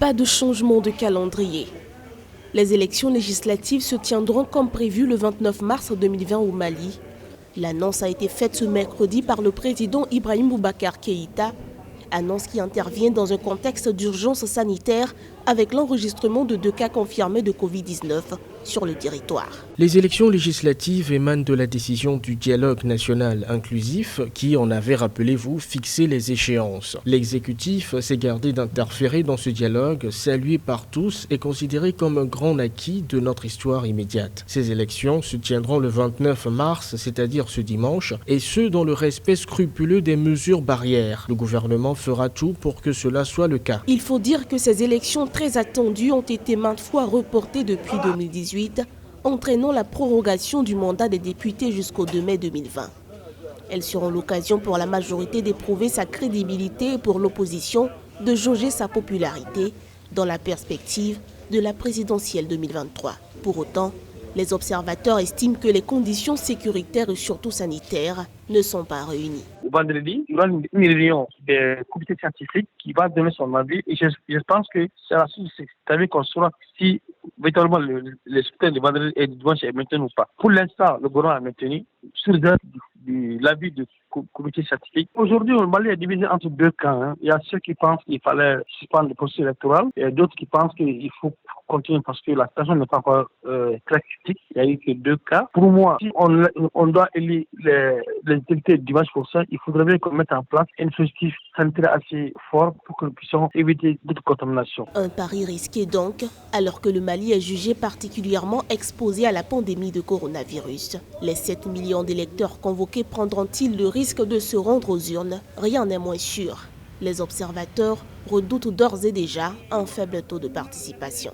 Pas de changement de calendrier. Les élections législatives se tiendront comme prévu le 29 mars 2020 au Mali. L'annonce a été faite ce mercredi par le président Ibrahim Boubacar Keïta. Annonce qui intervient dans un contexte d'urgence sanitaire avec l'enregistrement de 2 cas confirmés de Covid-19 sur le territoire. Les élections législatives émanent de la décision du dialogue national inclusif qui, on avait, rappelez-vous, fixé les échéances. L'exécutif s'est gardé d'interférer dans ce dialogue, salué par tous et considéré comme un grand acquis de notre histoire immédiate. Ces élections se tiendront le 29 mars, c'est-à-dire ce dimanche, et ce dans le respect scrupuleux des mesures barrières. Le gouvernement fera tout pour que cela soit le cas. Il faut dire que ces élections très attendues ont été maintes fois reportées depuis 2018, entraînant la prorogation du mandat des députés jusqu'au 2 mai 2020. Elles seront l'occasion pour la majorité d'éprouver sa crédibilité et pour l'opposition de jauger sa popularité dans la perspective de la présidentielle 2023. Pour autant, les observateurs estiment que les conditions sécuritaires et surtout sanitaires ne sont pas réunies. Vendredi, il y aura une réunion des comités scientifiques qui va donner son avis et je pense que c'est la suite de cette année qu'on saura si véritablement le scrutin de vendredi et de dimanche est maintenu ou pas. Pour l'instant, le gouvernement a maintenu sur l'avis du comité scientifique. Aujourd'hui, le Mali est divisé entre 2 camps. Il y a ceux qui pensent qu'il fallait suspendre le processus électoral et d'autres qui pensent qu'il faut continuer parce que la situation n'est pas encore très critique. Il n'y a eu que 2 cas. Pour moi, si on doit élire les députés dimanche prochain, il faudrait bien qu'on mette en place un dispositif sanitaire assez fort pour que nous puissions éviter d'autres contaminations. Un pari risqué donc, alors que le Mali est jugé particulièrement exposé à la pandémie de coronavirus. Les 7 millions d'électeurs convoqués prendront-ils le risque de se rendre aux urnes? Rien n'est moins sûr. Les observateurs redoutent d'ores et déjà un faible taux de participation.